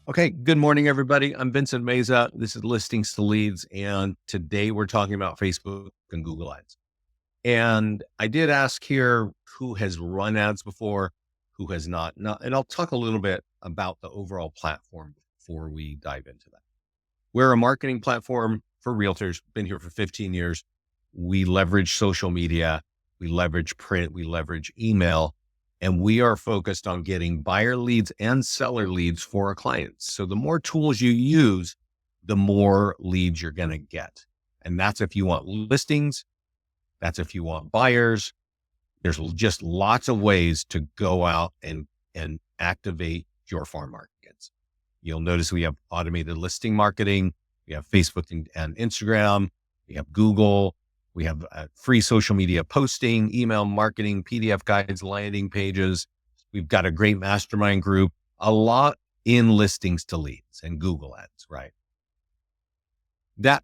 Okay, good morning, everybody. I'm Vincent Meza. This is Listings to Leads, and today we're talking about Facebook and Google Ads. And I did ask here who has run ads before, who has not, and I'll talk a little bit about the overall platform before we dive into that. We're a marketing platform for realtors, been here for 15 years. We leverage social media, we leverage print, we leverage email, and we are focused on getting buyer leads and seller leads for our clients. So the more tools you use, the more leads you're going to get. And that's if you want listings, that's if you want buyers. There's just lots of ways to go out and activate your farm markets. You'll notice we have automated listing marketing. We have Facebook and Instagram. We have Google. We have free social media posting, email marketing, PDF guides, landing pages. We've got a great mastermind group, a lot in listings to leads and Google ads, right?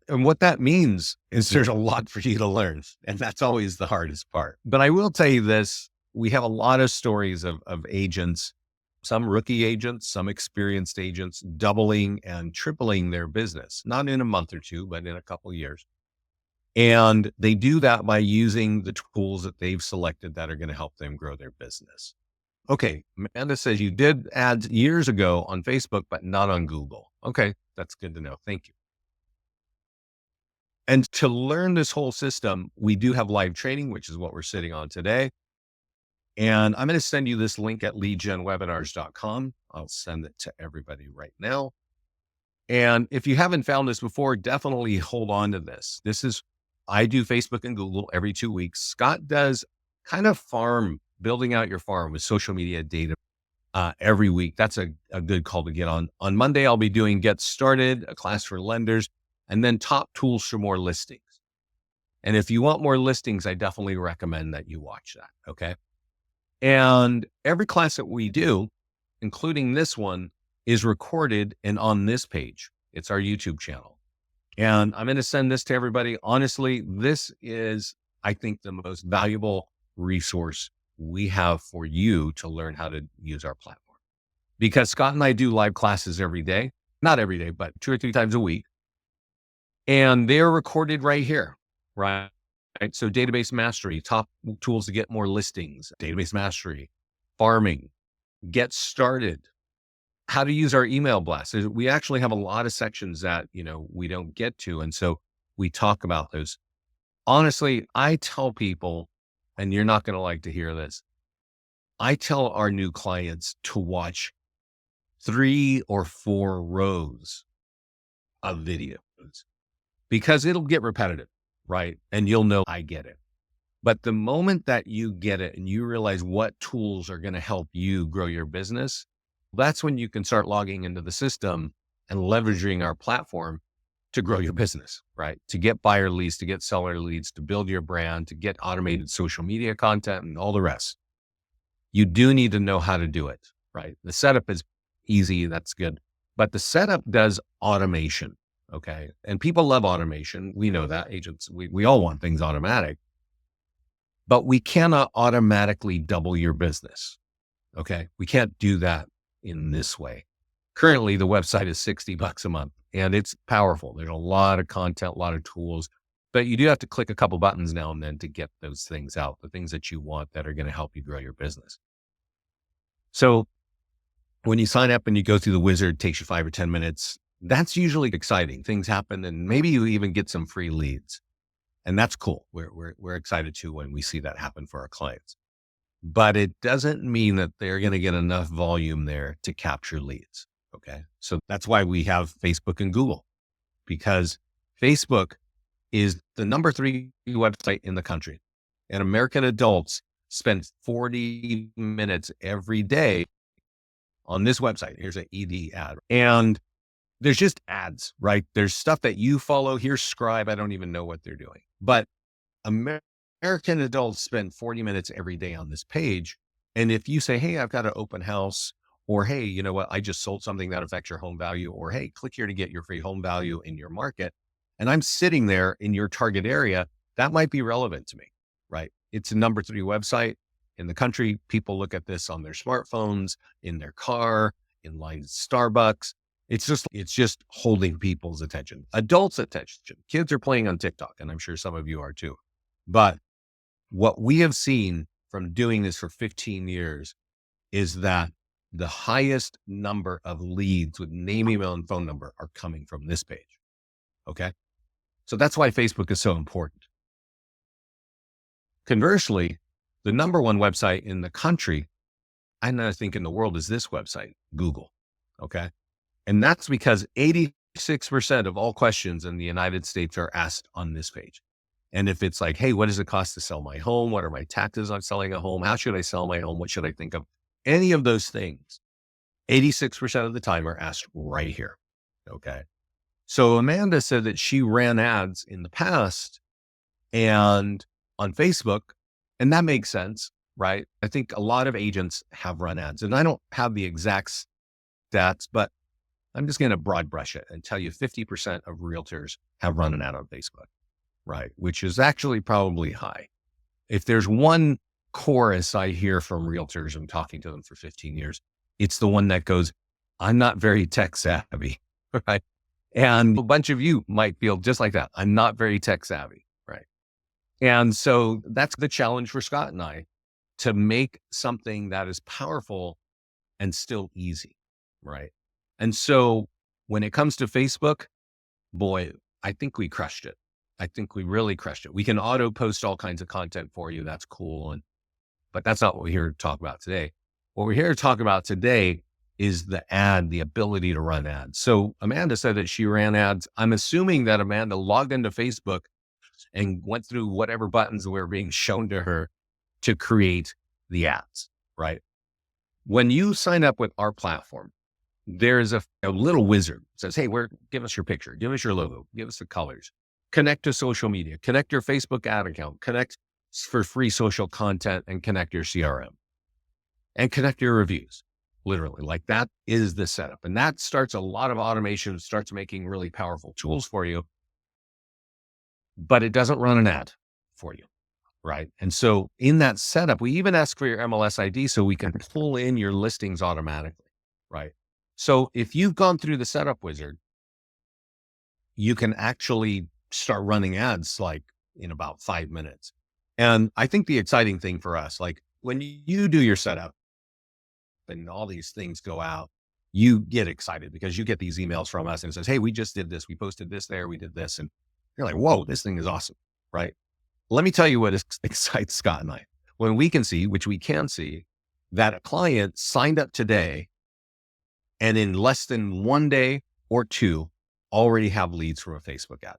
And what that means is there's a lot for you to learn. And that's always the hardest part. But I will tell you this, we have a lot of stories of agents, some rookie agents, some experienced agents doubling and tripling their business, not in a month or two, but in a couple of years. And they do that by using the tools that they've selected that are going to help them grow their business. Okay. Amanda says you did ads years ago on Facebook, but not on Google. Okay. That's good to know. Thank you. And to learn this whole system, we do have live training, which is what we're sitting on today. And I'm going to send you this link at leadgenwebinars.com. I'll send it to everybody right now. And if you haven't found this before, definitely hold on to this. I do Facebook and Google every 2 weeks. Scott does kind of building out your farm with social media data every week. That's a good call to get on. On Monday, I'll be doing Get Started, a class for lenders, and then top tools for more listings. And if you want more listings, I definitely recommend that you watch that. Okay. And every class that we do, including this one, is recorded and on this page. It's our YouTube channel. And I'm going to send this to everybody. Honestly, this is, I think, the most valuable resource we have for you to learn how to use our platform. Because Scott and I do live classes every day, not every day, but 2 or 3 times a week. And they're recorded right here, right? So database mastery, top tools to get more listings, database mastery, farming, get started, how to use our email blast. We actually have a lot of sections that, we don't get to. And so we talk about those. Honestly, I tell people, and you're not going to like to hear this, I tell our new clients to watch 3 or 4 rows of videos because it'll get repetitive, right? And you'll know I get it. But the moment that you get it and you realize what tools are going to help you grow your business, that's when you can start logging into the system and leveraging our platform to grow your business, right? To get buyer leads, to get seller leads, to build your brand, to get automated social media content and all the rest. You do need to know how to do it, right? The setup is easy. That's good. But the setup does automation. Okay. And people love automation. We know that agents, we all want things automatic, but we cannot automatically double your business. Okay. We can't do that in this way. Currently, the website is $60 a month and it's powerful. There's a lot of content, a lot of tools, but you do have to click a couple buttons now and then to get those things out, the things that you want that are going to help you grow your business. So when you sign up and you go through the wizard, it takes you 5 or 10 minutes. That's usually exciting. Things happen and maybe you even get some free leads. And that's cool. We're excited too when we see that happen for our clients. But it doesn't mean that they're going to get enough volume there to capture leads. Okay. So that's why we have Facebook and Google, because Facebook is the number 3 website in the country. And American adults spend 40 minutes every day on this website. Here's an ED ad. And there's just ads, right? There's stuff that you follow. Here's Scribe. I don't even know what they're doing. But American adults spend 40 minutes every day on this page. And if you say, hey, I've got an open house, or hey, you know what, I just sold something that affects your home value, or hey, click here to get your free home value in your market, and I'm sitting there in your target area, that might be relevant to me, right? It's a number 3 website in the country. People look at this on their smartphones, in their car, in line at Starbucks. It's just holding people's attention, adults' attention. Kids are playing on TikTok, and I'm sure some of you are too. But what we have seen from doing this for 15 years is that the highest number of leads with name, email, and phone number are coming from this page. Okay. So that's why Facebook is so important. Conversely, the number one website in the country, I think in the world, is this website, Google. Okay. And that's because 86% of all questions in the United States are asked on this page. And if it's like, hey, what does it cost to sell my home? What are my taxes on selling a home? How should I sell my home? What should I think of? Any of those things, 86% of the time are asked right here. Okay. So Amanda said that she ran ads in the past and on Facebook, and that makes sense, right? I think a lot of agents have run ads, and I don't have the exact stats, but I'm just going to broad brush it and tell you 50% of realtors have run an ad on Facebook, right? Which is actually probably high. If there's one chorus I hear from realtors, I'm talking to them for 15 years, it's the one that goes, I'm not very tech savvy, right? And a bunch of you might feel just like that. I'm not very tech savvy, right? And so that's the challenge for Scott and I, to make something that is powerful and still easy, right? And so when it comes to Facebook, boy, I think we crushed it. I think we really crushed it. We can auto post all kinds of content for you. That's cool. But that's not what we're here to talk about today. What we're here to talk about today is the ability to run ads. So Amanda said that she ran ads. I'm assuming that Amanda logged into Facebook and went through whatever buttons were being shown to her to create the ads, right? When you sign up with our platform, there's a little wizard that says, hey, give us your picture, give us your logo, give us the colors, connect to social media, connect your Facebook ad account, connect for free social content, and connect your CRM and connect your reviews. Literally, like that is the setup. And that starts a lot of automation, starts making really powerful tools for you, but it doesn't run an ad for you, right? And so in that setup, we even ask for your MLS ID so we can pull in your listings automatically, right? So if you've gone through the setup wizard, you can actually start running ads like in about 5 minutes. And I think the exciting thing for us, like when you do your setup and all these things go out, you get excited because you get these emails from us and it says, hey, we just did this. We posted this there. We did this. And you're like, whoa, this thing is awesome, right? Let me tell you what excites Scott and I. When we can see, which we can see, that a client signed up today and in less than 1 day or 2 already have leads from a Facebook ad.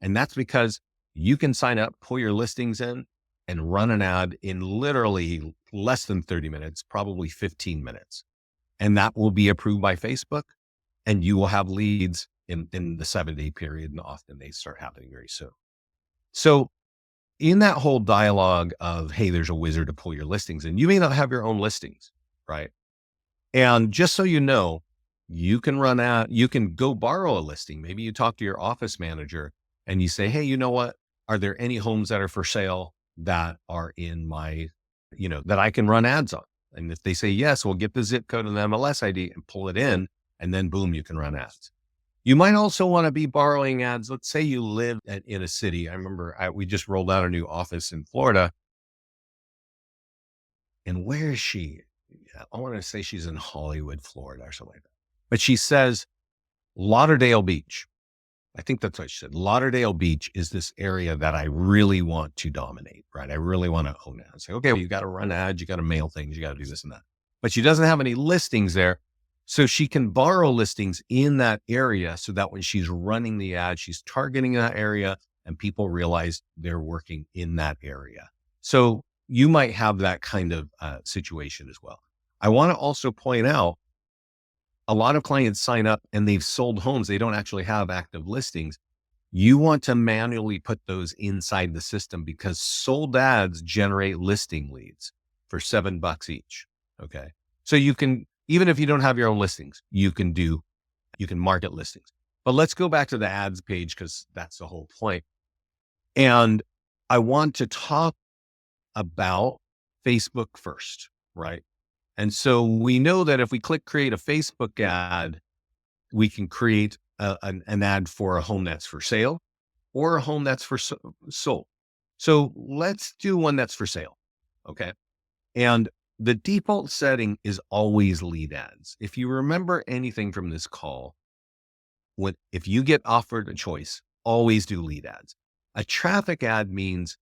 And that's because you can sign up, pull your listings in, and run an ad in literally less than 30 minutes, probably 15 minutes. And that will be approved by Facebook, and you will have leads in the 7-day period. And often they start happening very soon. So in that whole dialogue of, hey, there's a wizard to pull your listings in, you may not have your own listings, right? And just so you know, you can you can go borrow a listing. Maybe you talk to your office manager and you say, hey, you know what? Are there any homes that are for sale that are in my, that I can run ads on? And if they say yes, we'll get the zip code and the MLS ID and pull it in. And then boom, you can run ads. You might also want to be borrowing ads. Let's say you live in a city. I remember we just rolled out a new office in Florida. And where is she? I want to say she's in Hollywood, Florida or something like that. But she says Lauderdale Beach. I think that's what she said. Lauderdale Beach is this area that I really want to dominate, right? I really want to own it. I say, okay, well, you got to run ads, you got to mail things, you got to do this and that. But she doesn't have any listings there. So she can borrow listings in that area so that when she's running the ad, she's targeting that area and people realize they're working in that area. So you might have that kind of situation as well. I want to also point out, a lot of clients sign up and they've sold homes. They don't actually have active listings. You want to manually put those inside the system because sold ads generate listing leads for $7 each. Okay. So you can, even if you don't have your own listings, you can market listings. But let's go back to the ads page because that's the whole point. And I want to talk about Facebook first, right? And so we know that if we click create a Facebook ad, we can create an ad for a home that's for sale or a home that's for sold. So let's do one that's for sale. Okay. And the default setting is always lead ads. If you remember anything from this call, if you get offered a choice, always do lead ads. A traffic ad means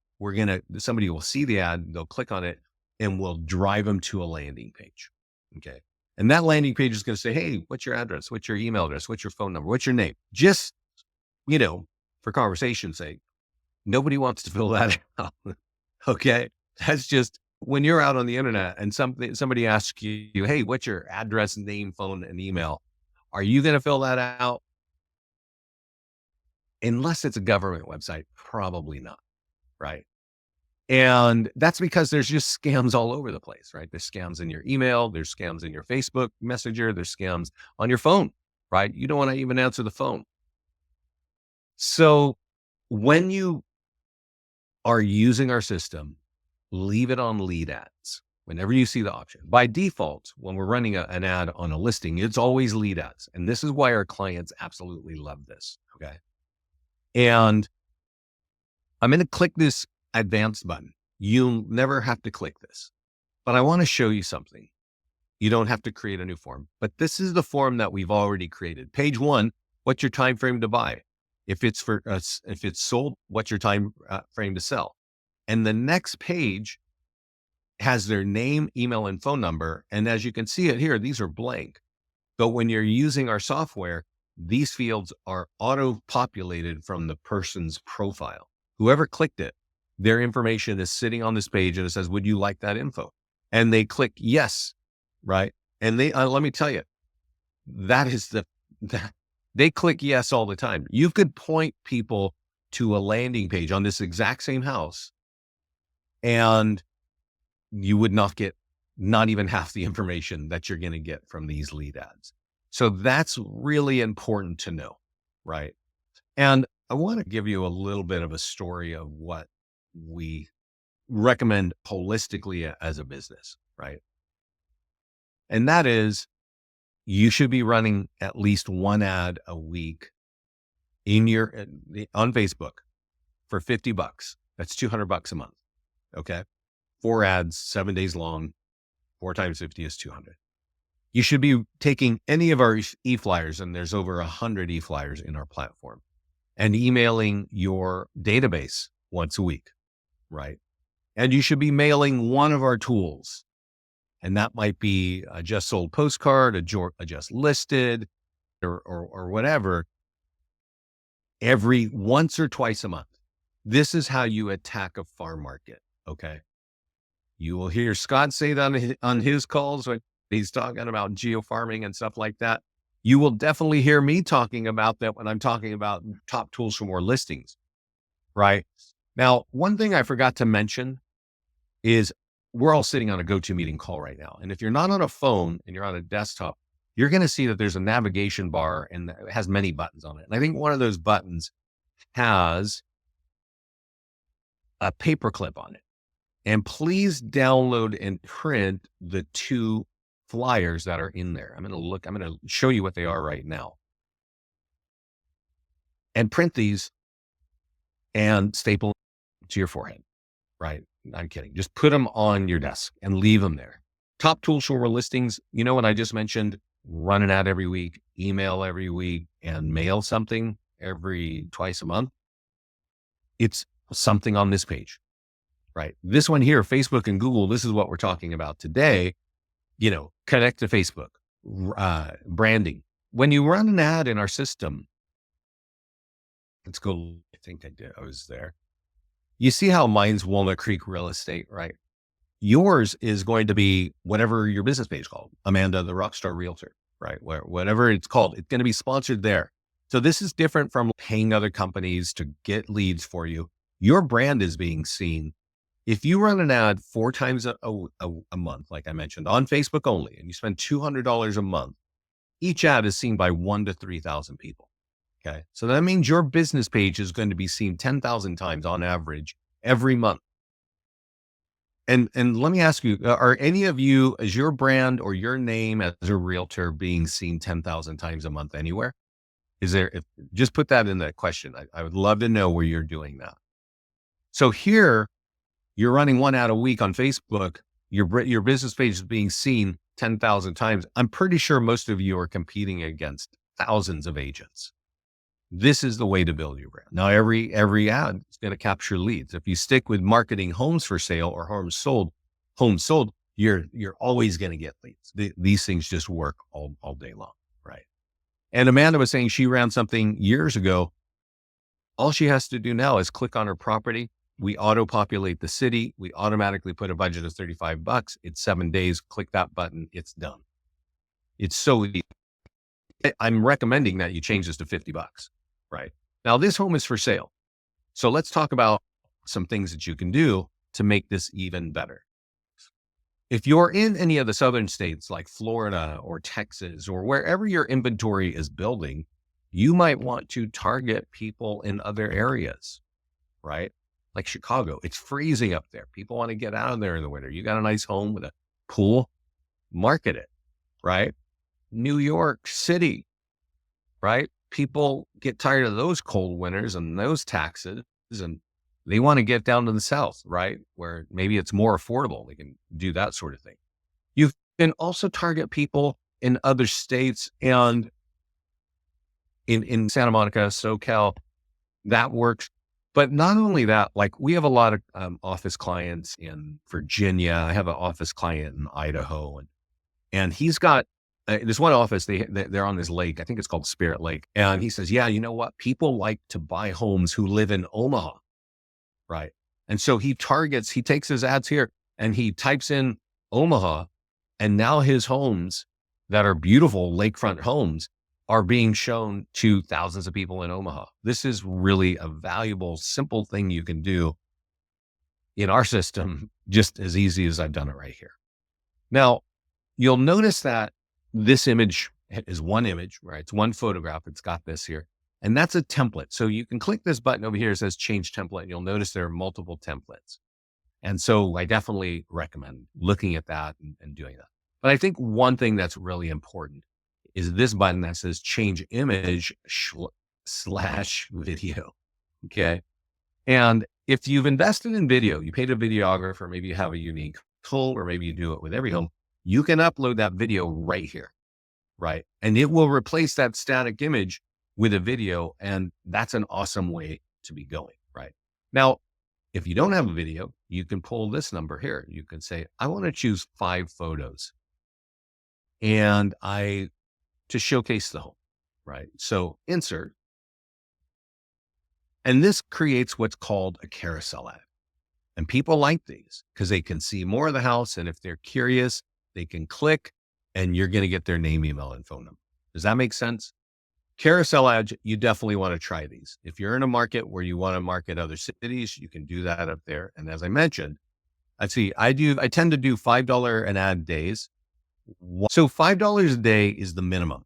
somebody will see the ad, they'll click on it, and we'll drive them to a landing page. Okay. And that landing page is going to say, hey, what's your address? What's your email address? What's your phone number? What's your name? Just, for conversation's sake, nobody wants to fill that out. Okay. That's just when you're out on the internet and somebody asks you, hey, what's your address, name, phone, and email? Are you going to fill that out? Unless it's a government website, probably not. Right. And that's because there's just scams all over the place, right? There's scams in your email, there's scams in your Facebook Messenger, there's scams on your phone, right? You don't want to even answer the phone. So when you are using our system, leave it on lead ads whenever you see the option. By default, when we're running an ad on a listing, it's always lead ads. And this is why our clients absolutely love this. Okay. And I'm going to click this advanced button. You'll never have to click this, but I want to show you something. You don't have to create a new form, but this is the form that we've already created. Page 1, what's your time frame to buy? If it's sold, what's your time frame to sell? And the next page has their name, email, and phone number. And as you can see it here, these are blank. But when you're using our software, these fields are auto-populated from the person's profile. Whoever clicked it, their information is sitting on this page and it says, would you like that info? And they click yes, right? And let me tell you, they click yes all the time. You could point people to a landing page on this exact same house and you would not get not even half the information that you're going to get from these lead ads. So that's really important to know, right? And I want to give you a little bit of a story of what we recommend holistically as a business, right? And that is, you should be running at least one ad a week on Facebook for $50. That's $200 a month. Okay. 4 ads, 7 days long, 4 times 50 is 200. You should be taking any of our e-flyers, and there's over 100 e-flyers in our platform, and emailing your database once a week, right? And you should be mailing one of our tools. And that might be a just sold postcard, a just listed, or whatever, every once or twice a month. This is how you attack a farm market. Okay. You will hear Scott say that on his calls when he's talking about geofarming and stuff like that. You will definitely hear me talking about that when I'm talking about top tools for more listings, right? Now, one thing I forgot to mention is we're all sitting on a GoToMeeting call right now. And if you're not on a phone and you're on a desktop, you're going to see that there's a navigation bar and it has many buttons on it. And I think one of those buttons has a paperclip on it. And please download and print the 2 flyers that are in there. I'm going to show you what they are right now. And print these and staple to your forehead, right? I'm kidding. Just put them on your desk and leave them there. Top tools for more listings. You know what I just mentioned? Run an ad every week, email every week, and mail something twice a month. It's something on this page, right? This one here, Facebook and Google, this is what we're talking about today. Connect to Facebook, branding. When you run an ad in our system, let's go. I think I was there. You see how mine's Walnut Creek Real Estate, right? Yours is going to be whatever your business page is called, Amanda, the Rockstar Realtor, right? Whatever it's called, it's going to be sponsored there. So this is different from paying other companies to get leads for you. Your brand is being seen. If you run an ad 4 times a month, like I mentioned, on Facebook only, and you spend $200 a month, each ad is seen by 1,000 to 3,000 people. Okay. So that means your business page is going to be seen 10,000 times on average every month. And let me ask you, are any of you, is your brand or your name as a realtor being seen 10,000 times a month anywhere? Is there, if, just put that in the question. I would love to know where you're doing that. So here you're running one ad a week on Facebook. Your business page is being seen 10,000 times. I'm pretty sure most of you are competing against thousands of agents. This is the way to build your brand. Now, every ad is going to capture leads. If you stick with marketing homes for sale or homes sold, you're always going to get leads. These things just work all day long, right? And Amanda was saying she ran something years ago. All she has to do now is click on her property. We auto-populate the city. We automatically put a budget of $35. It's 7 days. Click that button. It's done. It's so easy. I'm recommending that you change this to $50, right? Now, this home is for sale. So let's talk about some things that you can do to make this even better. If you're in any of the southern states like Florida or Texas or wherever your inventory is building, you might want to target people in other areas, right? Like Chicago, it's freezing up there. People want to get out of there in the winter. You got a nice home with a pool, market it, right? New York City, right? People get tired of those cold winters and those taxes, and they want to get down to the South, right? Where maybe it's more affordable. They can do that sort of thing. You can also target people in other states and in Santa Monica, SoCal, that works. But not only that, like we have a lot of office clients in Virginia. I have an office client in Idaho, and he's got this one office. They're on this lake. I think it's called Spirit Lake. And he says, yeah, you know what? People like to buy homes who live in Omaha, right? And so he takes his ads here and he types in Omaha, and now his homes that are beautiful lakefront homes are being shown to thousands of people in Omaha. This is really a valuable, simple thing you can do in our system, just as easy as I've done it right here. Now, you'll notice that this image is one image, right? It's one photograph. It's got this here, and that's a template. So you can click this button over here. It says change template. And you'll notice there are multiple templates. And so I definitely recommend looking at that and doing that. But I think one thing that's really important is this button that says change image / video. Okay. And if you've invested in video, you paid a videographer, maybe you have a unique tool, or maybe you do it with every home, you can upload that video right here, right? And it will replace that static image with a video. And that's an awesome way to be going, right? Now, if you don't have a video, you can pull this number here. You can say, I want to choose 5 photos and to showcase the home, right? So insert, and this creates what's called a carousel ad. And people like these because they can see more of the house. And if they're curious, they can click and you're going to get their name, email, and phone number. Does that make sense? Carousel ads, you definitely want to try these. If you're in a market where you want to market other cities, you can do that up there. And as I mentioned, I tend to do $5 an ad days. So $5 a day is the minimum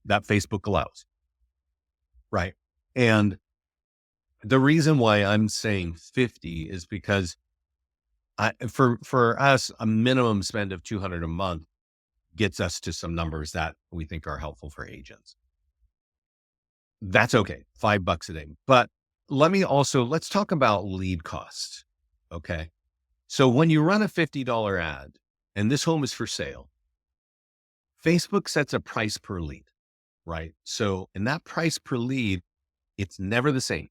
that Facebook allows, right? And the reason why I'm saying 50 is because for us, a minimum spend of 200 a month gets us to some numbers that we think are helpful for agents. That's okay. $5 a day. But let's talk about lead costs. Okay. So when you run a $50 ad and this home is for sale, Facebook sets a price per lead, right? So in that price per lead, it's never the same.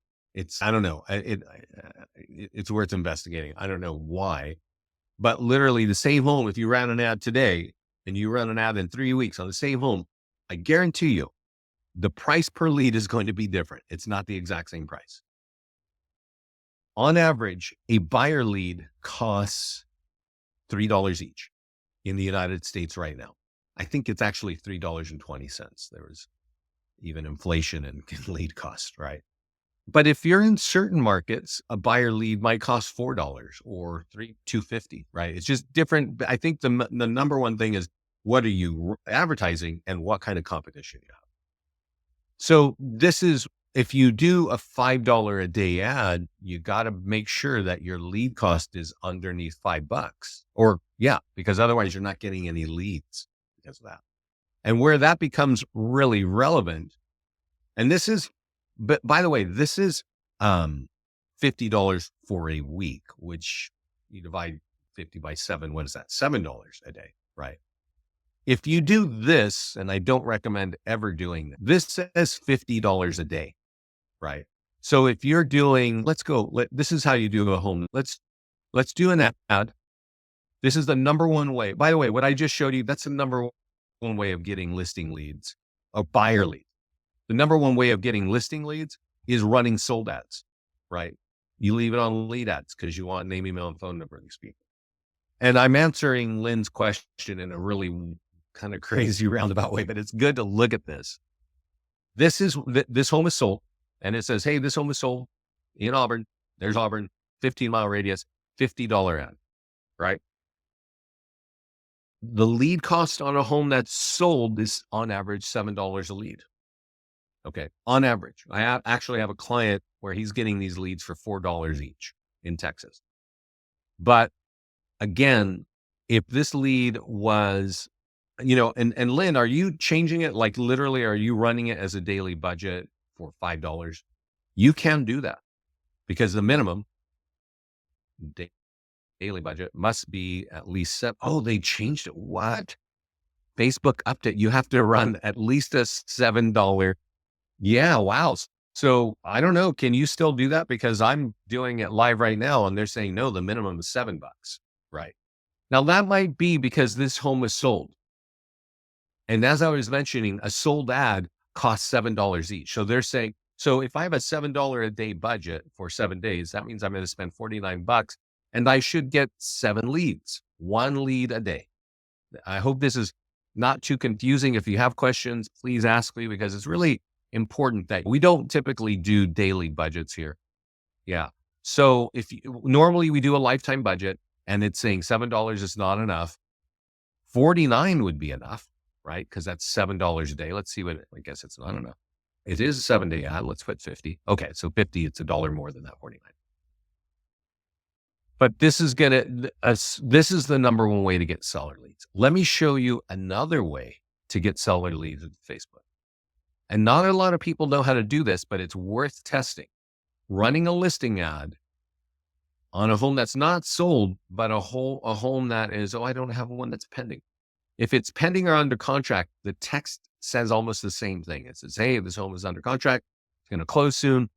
I don't know. It's worth investigating. I don't know why, but literally the same home, if you ran an ad today and you run an ad in 3 weeks on the same home, I guarantee you the price per lead is going to be different. It's not the exact same price. On average, a buyer lead costs $3 each in the United States right now. I think it's actually $3.20. There was even inflation in lead cost, right? But if you're in certain markets, a buyer lead might cost $4 or $2.50, right? It's just different. I think the number one thing is, what are you advertising and what kind of competition you have? So this is if you do a $5 a day ad, you got to make sure that your lead cost is underneath $5 or yeah, because otherwise you're not getting any leads because of that. And where that becomes really relevant, and this is, but by the way, this is $50 for a week, which you divide 50 by 7. What is that? $7 a day, right? If you do this, and I don't recommend ever doing this says $50 a day, right? So if you're doing, this is how you do a home. Let's do an ad. This is the number one way. By the way, what I just showed you, that's the number one way of getting listing leads or buyer leads. The number one way of getting listing leads is running sold ads, right? You leave it on lead ads because you want name, email, and phone number of these people. And I'm answering Lynn's question in a really kind of crazy roundabout way, but it's good to look at this. This home is sold, and it says, hey, this home is sold in Auburn. There's Auburn, 15-mile radius, $50 ad, right? The lead cost on a home that's sold is on average $7 a lead. Okay. On average, I actually have a client where he's getting these leads for $4 each in Texas. But again, if this lead was, and Lynn, are you changing it? Like literally, are you running it as a daily budget for $5? You can do that because the minimum daily budget must be at least seven. Oh, they changed it. What? Facebook update. You have to run at least a $7. Yeah. Wow. So I don't know. Can you still do that? Because I'm doing it live right now and they're saying, no, the minimum is $7. Right. Now that might be because this home is sold. And as I was mentioning, a sold ad costs $7 each. So they're saying, so if I have a $7 a day budget for 7 days, that means I'm going to spend $49 and I should get 7 leads, 1 lead a day. I hope this is not too confusing. If you have questions, please ask me because it's really important that we don't typically do daily budgets here. Yeah. So normally we do a lifetime budget and it's saying $7 is not enough. 49 would be enough, right? Because that's $7 a day. Let's see I guess it's not enough. It is a 7-day ad. Let's put 50. Okay. So 50, it's $1 more than that 49. But this is this is the number one way to get seller leads. Let me show you another way to get seller leads with Facebook. And not a lot of people know how to do this, but it's worth testing. Running a listing ad on a home that's not sold, but a home that is, I don't have one that's pending. If it's pending or under contract, the text says almost the same thing. It says, hey, this home is under contract. It's going to close soon.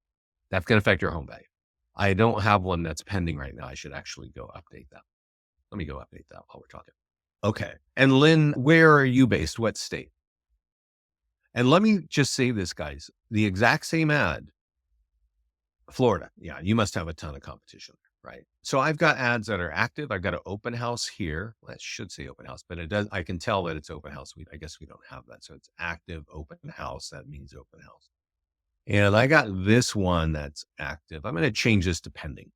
That's going to affect your home value. I don't have one that's pending right now. I should actually go update that. Let me go update that while we're talking. Okay. And Lynn, where are you based? What state? And let me just say this, guys, the exact same ad, Florida. Yeah. You must have a ton of competition, right? So I've got ads that are active. I've got an open house here. Well, I should say open house, but I can tell that it's open house. I guess we don't have that. So it's active open house. That means open house. And I got this one that's active. I'm going to change this to pending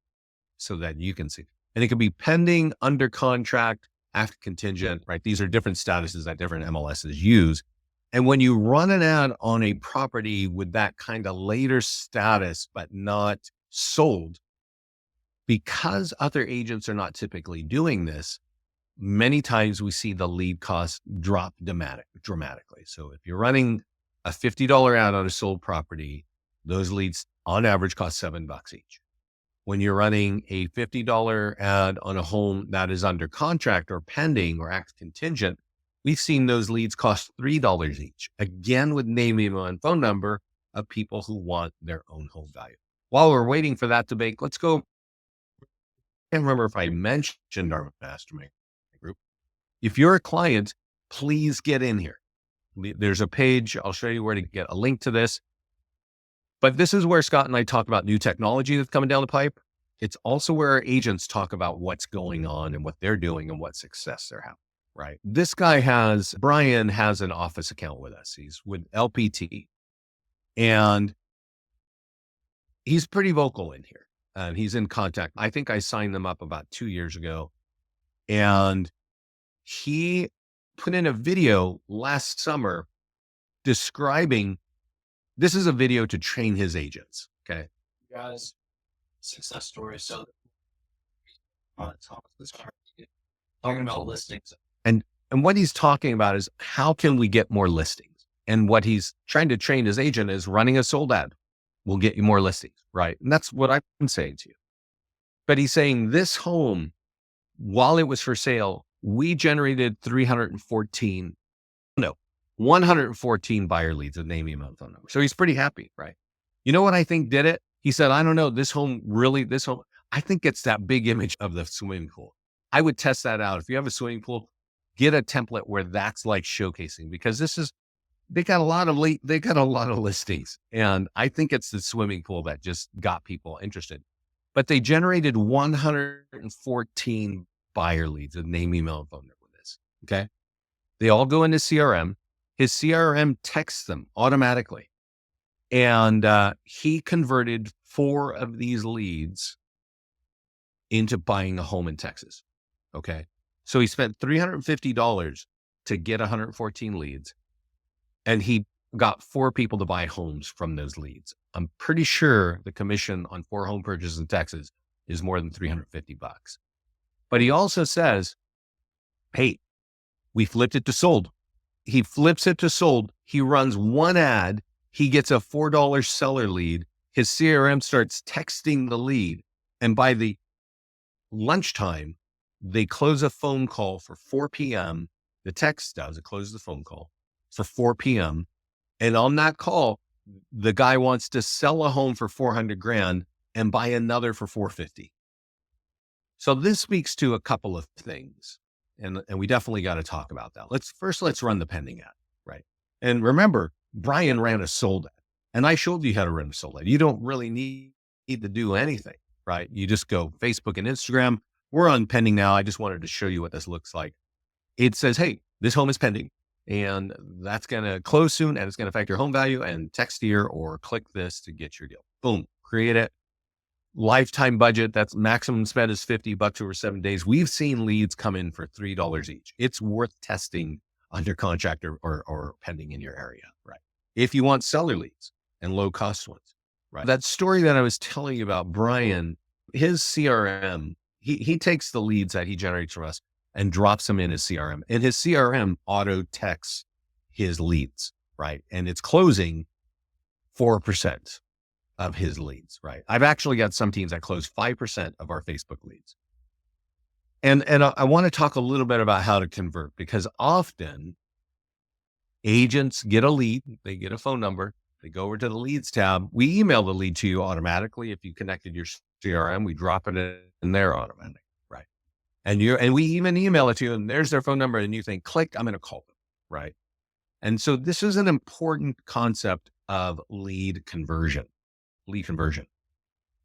so that you can see. And it could be pending, under contract, active contingent, right? These are different statuses that different MLSs use. And when you run an ad on a property with that kind of later status, but not sold, because other agents are not typically doing this, many times we see the lead cost drop dramatically. So if you're running a $50 ad on a sold property, those leads on average cost $7 each. When you're running a $50 ad on a home that is under contract or pending or active contingent, we've seen those leads cost $3 each. Again, with name, email, and phone number of people who want their own home value. While we're waiting for that to bake, let's go. I can't remember if I mentioned our mastermind group. If you're a client, please get in here. There's a page. I'll show you where to get a link to this. But this is where Scott and I talk about new technology that's coming down the pipe. It's also where our agents talk about what's going on and what they're doing and what success they're having, right? Brian has an office account with us. He's with LPT and he's pretty vocal in here and he's in contact. I think I signed them up about 2 years ago and he put in a video last summer describing This is a video to train his agents. Okay. Guys, success stories. So talking about listings. And what he's talking about is how can we get more listings? And what he's trying to train his agent is running a sold ad will get you more listings, right? And that's what I'm saying to you. But he's saying this home, while it was for sale, we generated 114 buyer leads with name, email, and phone number. So he's pretty happy, right? You know what I think did it? He said, I don't know, this home, I think it's that big image of the swimming pool. I would test that out. If you have a swimming pool, get a template where that's like showcasing, because they got a lot of listings. And I think it's the swimming pool that just got people interested. But they generated 114 buyer leads with name, email, and phone number with this. Okay. They all go into CRM. His CRM texts them automatically. And he converted 4 of these leads into buying a home in Texas. Okay. So he spent $350 to get 114 leads, and he got 4 people to buy homes from those leads. I'm pretty sure the commission on 4 home purchases in Texas is more than $350. But he also says, hey, we flipped it to sold. He flips it to sold. He runs one ad. He gets a $4 seller lead. His CRM starts texting the lead. And by the lunchtime, they close a phone call for 4 p.m. The text does, it closes the phone call for 4 p.m. And on that call, the guy wants to sell a home for $400,000 and buy another for $450,000. So this speaks to a couple of things. And we definitely got to talk about that. Let's run the pending ad, right? And remember, Brian ran a sold ad, and I showed you how to run a sold ad. You don't really need to do anything, right? You just go Facebook and Instagram. We're on pending now. I just wanted to show you what this looks like. It says, hey, this home is pending, and that's going to close soon, and it's going to affect your home value, and text here or click this to get your deal. Boom, create it. Lifetime budget, that's maximum spend is $50 over 7 days. We've seen leads come in for $3 each. It's worth testing under contract or pending in your area, right? If you want seller leads and low cost ones, right? That story that I was telling you about Brian, his CRM, he takes the leads that he generates from us and drops them in his CRM, and his CRM auto texts his leads, right? And it's closing 4% of his leads, right? I've actually got some teams that close 5% of our Facebook leads. And I want to talk a little bit about how to convert, because often agents get a lead, they get a phone number, they go over to the leads tab. We email the lead to you automatically. If you connected your CRM, we drop it in there automatically, right? And we even email it to you, and there's their phone number, and you think, click, I'm going to call them, right? And so this is an important concept of lead conversion.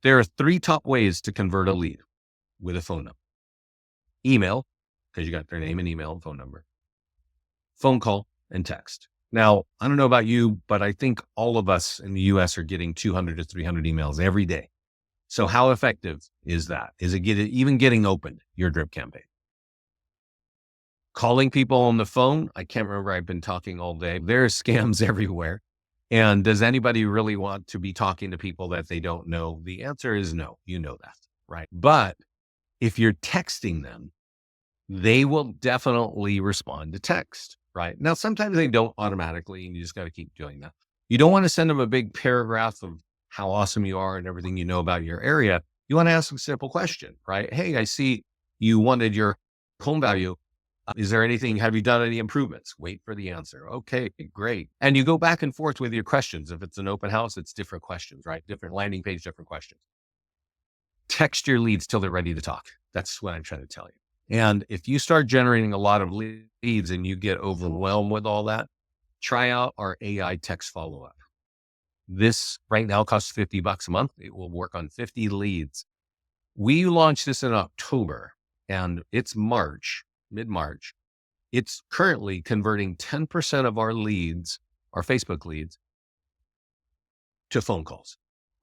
There are 3 top ways to convert a lead with a phone number. Email, because you got their name and email and phone number. Phone call and text. Now, I don't know about you, but I think all of us in the US are getting 200 to 300 emails every day. So how effective is that? Is it even getting opened, your drip campaign? Calling people on the phone. I can't remember. I've been talking all day. There are scams everywhere. And does anybody really want to be talking to people that they don't know? The answer is no. You know that, right? But if you're texting them, they will definitely respond to text, right? Now, sometimes they don't automatically, and you just got to keep doing that. You don't want to send them a big paragraph of how awesome you are and everything you know about your area. You want to ask a simple question, right? Hey, I see you wanted your home value. Is there anything, have you done any improvements? Wait for the answer. Okay, great. And you go back and forth with your questions. If it's an open house, it's different questions, right? Different landing page, different questions. Text your leads till they're ready to talk. That's what I'm trying to tell you. And if you start generating a lot of leads and you get overwhelmed with all that, try out our AI text follow-up. This right now costs $50 a month. It will work on 50 leads. We launched this in October, and it's mid-March. It's currently converting 10% of our leads, our Facebook leads, to phone calls.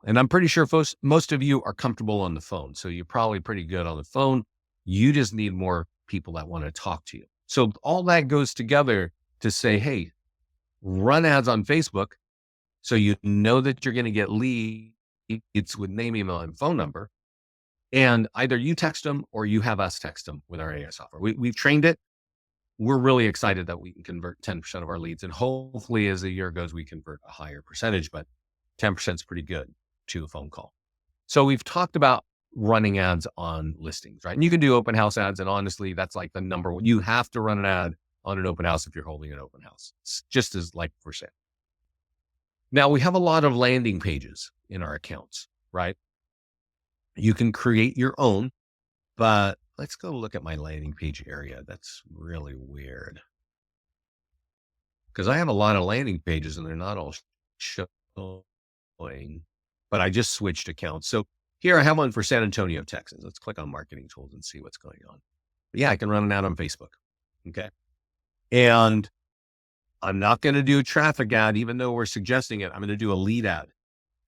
And I'm pretty sure most of you are comfortable on the phone. So you're probably pretty good on the phone. You just need more people that want to talk to you. So all that goes together to say, hey, run ads on Facebook, So you know that you're going to get leads with name, email, and phone number. And either you text them or you have us text them with our AI software. We've trained it. We're really excited that we can convert 10% of our leads. And hopefully as the year goes, we convert a higher percentage, but 10% is pretty good to a phone call. So we've talked about running ads on listings, right? And you can do open house ads. And honestly, that's like the number one. You have to run an ad on an open house if you're holding an open house. It's just as like for sale. Now we have a lot of landing pages in our accounts, right? You can create your own, but let's go look at my landing page area. That's really weird because I have a lot of landing pages and they're not all showing, but I just switched accounts. So here I have one for San Antonio, Texas. Let's click on marketing tools and see what's going on. But yeah, I can run an ad on Facebook. Okay. And I'm not going to do a traffic ad, even though we're suggesting it. I'm going to do a lead ad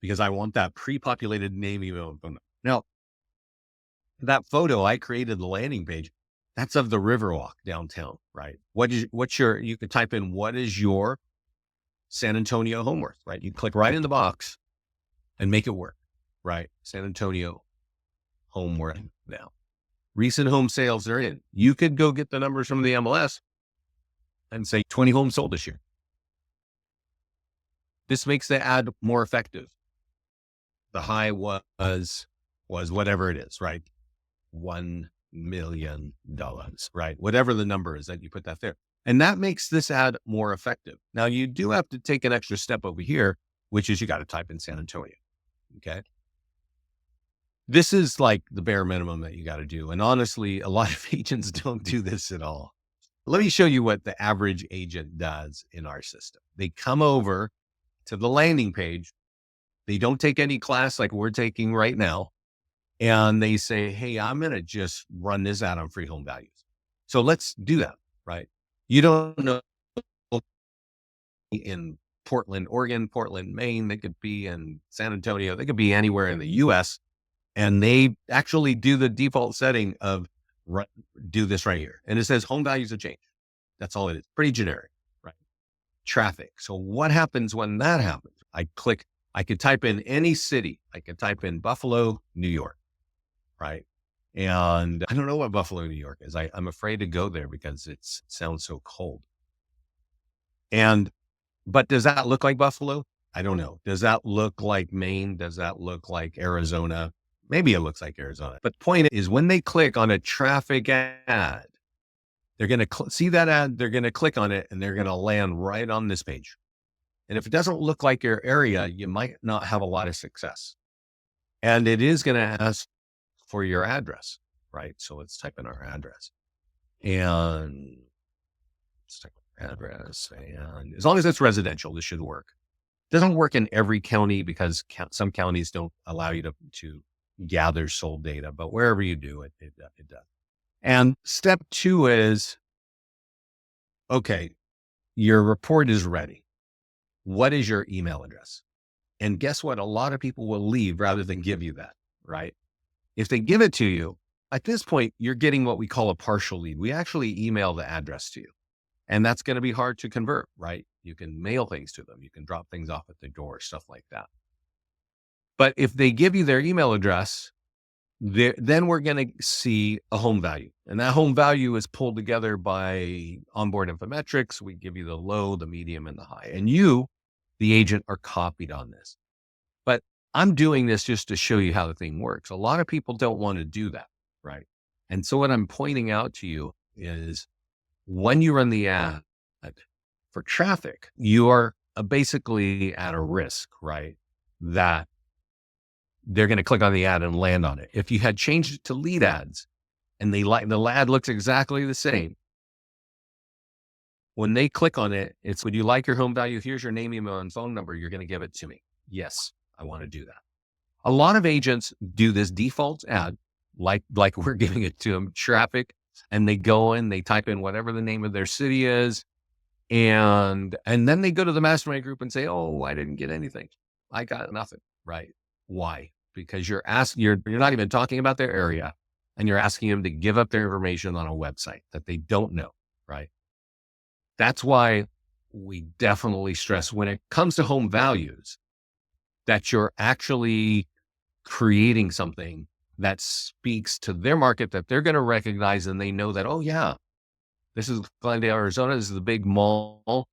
because I want that pre-populated name, email, and phone number. Now, that photo I created, the landing page, that's of the Riverwalk downtown, right? You could type in, what is your San Antonio home worth, right? You click right in the box and make it work, right? San Antonio home worth now. Recent home sales are in. You could go get the numbers from the MLS and say 20 homes sold this year. This makes the ad more effective. The high was whatever it is, right? $1 million, right? Whatever the number is that you put that there. And that makes this ad more effective. Now you do have to take an extra step over here, which is you got to type in San Antonio. Okay. This is like the bare minimum that you got to do. And honestly, a lot of agents don't do this at all. Let me show you what the average agent does in our system. They come over to the landing page. They don't take any class like we're taking right now. And they say, hey, I'm going to just run this out on free home values. So let's do that, right? You don't know in Portland, Oregon, Portland, Maine, they could be in San Antonio, they could be anywhere in the US. And they actually do the default setting of do this right here. And it says home values have changed. That's all it is. Pretty generic, right? Traffic. So what happens when that happens? I could type in any city. I could type in Buffalo, New York, right? And I don't know what Buffalo, New York is. I'm afraid to go there because it sounds so cold. But does that look like Buffalo? I don't know. Does that look like Maine? Does that look like Arizona? Maybe it looks like Arizona. But the point is when they click on a traffic ad, they're going to see that ad, they're going to click on it, and they're going to land right on this page. And if it doesn't look like your area, you might not have a lot of success. And it is going to ask for your address, right? So let's type in our address. And let's type in address. And as long as it's residential, this should work. It doesn't work in every county because some counties don't allow you to gather sold data, but wherever you do it, it does. And step 2 is, okay, your report is ready. What is your email address? And guess what? A lot of people will leave rather than give you that, right? If they give it to you, at this point, you're getting what we call a partial lead. We actually email the address to you. And that's going to be hard to convert, right? You can mail things to them. You can drop things off at the door, stuff like that. But if they give you their email address, then we're going to see a home value. And that home value is pulled together by Onboard Infometrics. We give you the low, the medium, and the high. And you, the agent, are copied on this. But I'm doing this just to show you how the thing works. A lot of people don't want to do that, right? And so what I'm pointing out to you is when you run the ad for traffic, you are basically at a risk, right? That they're going to click on the ad and land on it. If you had changed it to lead ads and the ad looks exactly the same, when they click on it, it's, would you like your home value? Here's your name, email, and phone number. You're going to give it to me. Yes, I want to do that. A lot of agents do this default ad, like we're giving it to them, traffic, and they go in, they type in whatever the name of their city is. And then they go to the mastermind group and say, oh, I didn't get anything. I got nothing, right? Why? Because you're not even talking about their area and you're asking them to give up their information on a website that they don't know, right? That's why we definitely stress when it comes to home values that you're actually creating something that speaks to their market that they're going to recognize, and they know that, oh yeah, this is Glendale, Arizona. This is the big mall.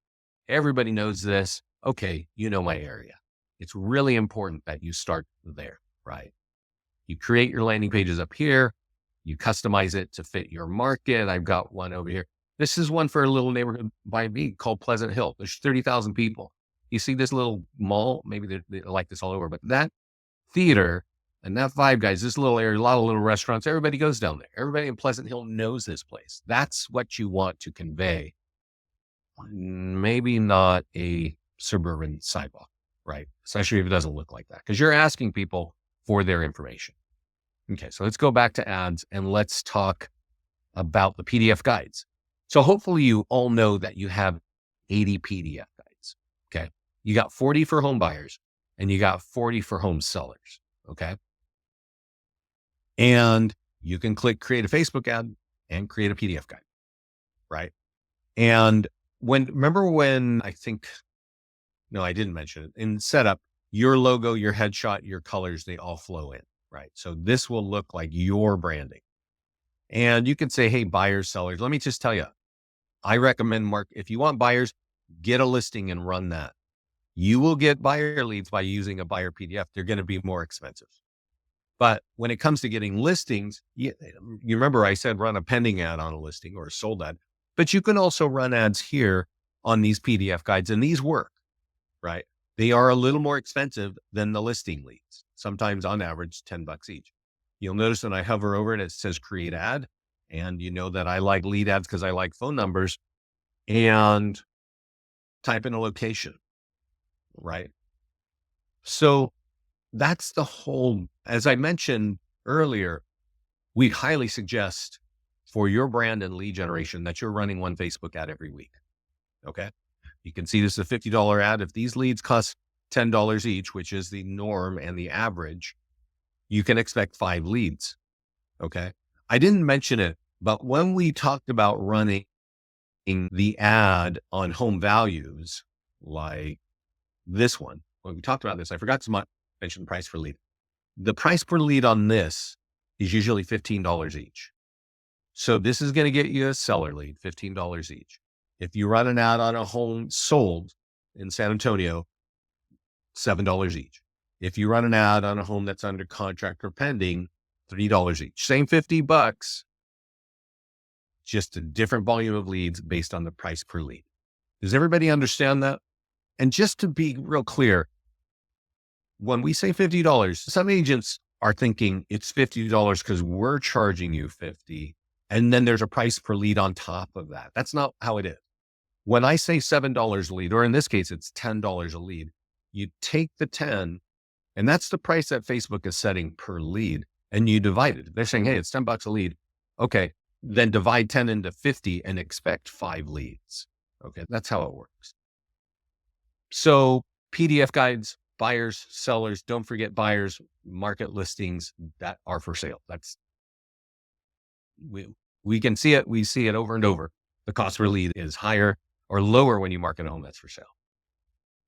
Everybody knows this. Okay, you know my area. It's really important that you start there, right? You create your landing pages up here. You customize it to fit your market. I've got one over here. This is one for a little neighborhood by me called Pleasant Hill. There's 30,000 people. You see this little mall, maybe they're like this all over, but that theater and that Five Guys, this little area, a lot of little restaurants, everybody goes down there. Everybody in Pleasant Hill knows this place. That's what you want to convey. Maybe not a suburban sidewalk, right? Especially if it doesn't look like that, because you're asking people for their information. Okay, so let's go back to ads and let's talk about the PDF guides. So hopefully you all know that you have 80 PDF guides. Okay. You got 40 for home buyers and you got 40 for home sellers. Okay. And you can click create a Facebook ad and create a PDF guide. Right. And remember when I didn't mention it in setup, your logo, your headshot, your colors, they all flow in. Right. So this will look like your branding. And you can say, hey, buyers, sellers, let me just tell you, I recommend if you want buyers, get a listing and run that. You will get buyer leads by using a buyer PDF. They're going to be more expensive. But when it comes to getting listings, you remember I said run a pending ad on a listing or a sold ad, but you can also run ads here on these PDF guides, and these work, right? They are a little more expensive than the listing leads, sometimes on average $10 each. You'll notice when I hover over it, it says create ad. And you know that I like lead ads because I like phone numbers, and type in a location, right? So that's the whole, as I mentioned earlier, we highly suggest for your brand and lead generation that you're running one Facebook ad every week. Okay. You can see this is a $50 ad. If these leads cost $10 each, which is the norm and the average, you can expect 5 leads. Okay. I didn't mention it, but when we talked about running the ad on home values, like this one, when we talked about this, I forgot to mention the price per lead. The price per lead on this is usually $15 each. So this is going to get you a seller lead, $15 each. If you run an ad on a home sold in San Antonio, $7 each. If you run an ad on a home that's under contract or pending, $3 each. Same $50, just a different volume of leads based on the price per lead. Does everybody understand that? And just to be real clear, when we say $50, some agents are thinking it's $50 because we're charging you $50. And then there's a price per lead on top of that. That's not how it is. When I say $7 a lead, or in this case, it's $10 a lead, you take the 10, and that's the price that Facebook is setting per lead, and you divide it. They're saying, hey, it's $10 a lead. Okay. Then divide 10 into 50 and expect 5 leads. Okay. That's how it works. So PDF guides, buyers, sellers, don't forget buyers, market listings that are for sale. We can see it. We see it over and over. The cost per lead is higher or lower when you market a home that's for sale.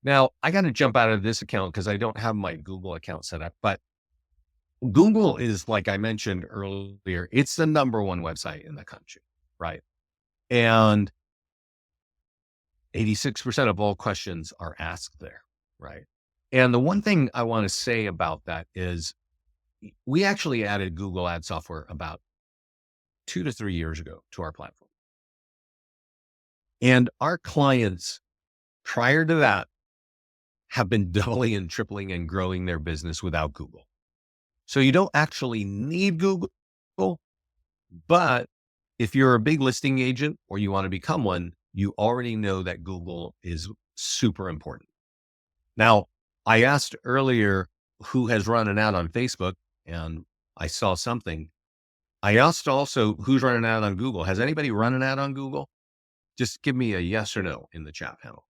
Now I got to jump out of this account because I don't have my Google account set up, but Google is, like I mentioned earlier, it's the number one website in the country, right? And 86% of all questions are asked there, right? And the one thing I want to say about that is we actually added Google ad software about 2 to 3 years ago to our platform. And our clients prior to that have been doubling and tripling and growing their business without Google. So you don't actually need Google, but if you're a big listing agent or you want to become one, you already know that Google is super important. Now, I asked earlier who has run an ad on Facebook, and I saw something. I asked also who's running an ad on Google. Has anybody run an ad on Google? Just give me a yes or no in the chat panel.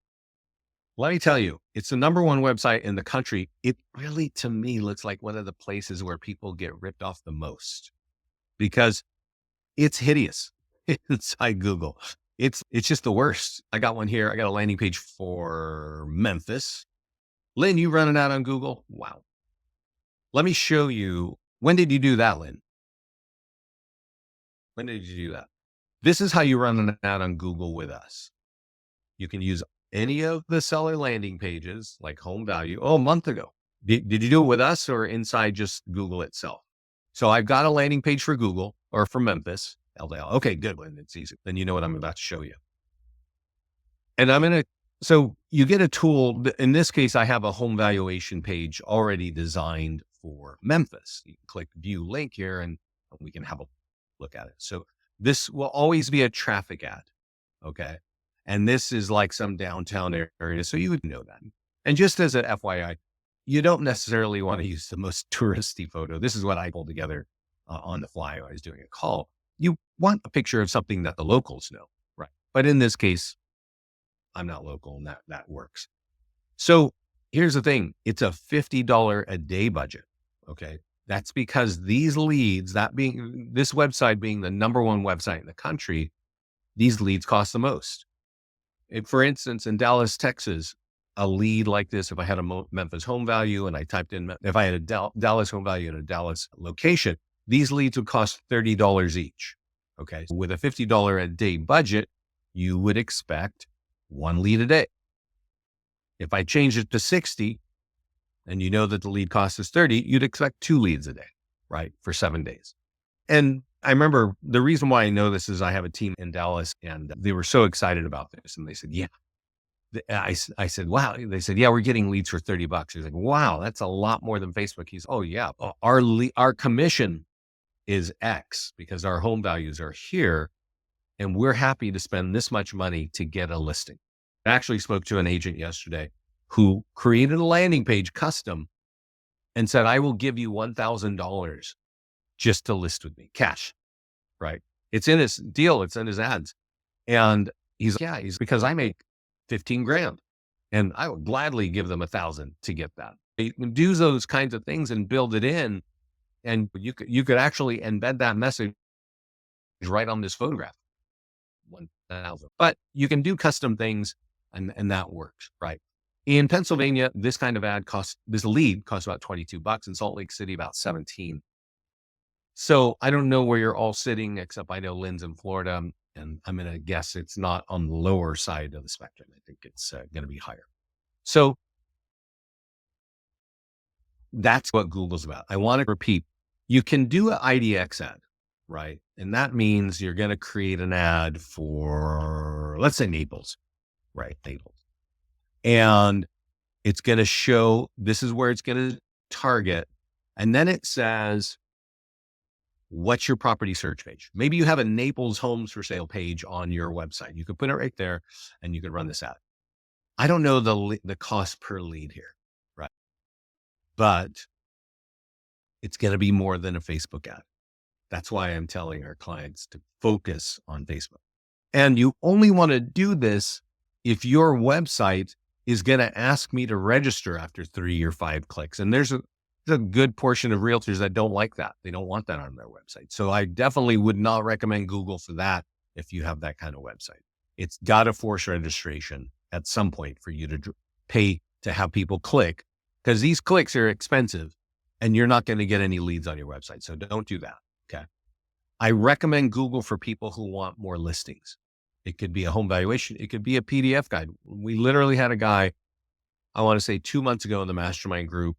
Let me tell you, it's the number one website in the country. It really, to me, looks like one of the places where people get ripped off the most because it's hideous inside Google. It's just the worst. I got one here. I got a landing page for Memphis. Lynn, you running out on Google? Wow. Let me show you. When did you do that, Lynn? When did you do that? This is how you run an ad on Google with us. You can use any of the seller landing pages like home value. Oh, a month ago. Did you do it with us or inside just Google itself? So I've got a landing page for Google or for Memphis, LDL. Okay, good. Lynn, it's easy. Then you know what I'm about to show you. And so you get a tool. In this case, I have a home valuation page already designed for Memphis. You can click view link here and we can have a look at it. So this will always be a traffic ad. Okay. And this is like some downtown area. So you would know that. And just as a FYI, you don't necessarily want to use the most touristy photo. This is what I pulled together on the fly when I was doing a call. You want a picture of something that the locals know. Right. But in this case, I'm not local and that works. So here's the thing. It's a $50 a day budget. Okay. That's because these leads, this website being the number one website in the country, these leads cost the most. For instance, in Dallas, Texas, a lead like this, if I had a Memphis home value and I typed in, if I had a Dallas home value in a Dallas location, these leads would cost $30 each. Okay. With a $50 a day budget, you would expect one lead a day. If I change it to 60 and you know that the lead cost is 30, you'd expect 2 leads a day, right? For 7 days. And I remember the reason why I know this is I have a team in Dallas and they were so excited about this. And they said, yeah. I said, wow. They said, yeah, we're getting leads for $30. He's like, wow, that's a lot more than Facebook. Oh yeah. Our commission is X because our home values are here. And we're happy to spend this much money to get a listing. I actually spoke to an agent yesterday who created a landing page custom and said, I will give you $1,000 just to list with me, cash, right? It's in his deal. It's in his ads. And he's because I make 15 grand and I would gladly give them 1,000 to get that. You can do those kinds of things and build it in. And you could actually embed that message right on this photograph. 1,000. But you can do custom things and that works, right? In Pennsylvania, this kind of this lead costs about $22. In Salt Lake City, about 17. So I don't know where you're all sitting, except I know Lynn's in Florida, and I'm going to guess it's not on the lower side of the spectrum. I think it's going to be higher. So that's what Google's about. I want to repeat, you can do an IDX ad, right? And that means you're going to create an ad for, let's say Naples, right? Naples. And it's going to show, this is where it's going to target. And then it says, what's your property search page? Maybe you have a Naples homes for sale page on your website. You could put it right there and you could run this ad. I don't know the cost per lead here, right? But it's going to be more than a Facebook ad. That's why I'm telling our clients to focus on Facebook. And you only want to do this if your website is going to ask me to register after 3 or 5 clicks. And there's a good portion of realtors that don't like that. They don't want that on their website. So I definitely would not recommend Google for that if you have that kind of website. It's got to force registration at some point for you to pay to have people click, because these clicks are expensive and you're not going to get any leads on your website. So don't do that. Okay. I recommend Google for people who want more listings. It could be a home valuation. It could be a PDF guide. We literally had a guy, I want to say 2 months ago in the mastermind group,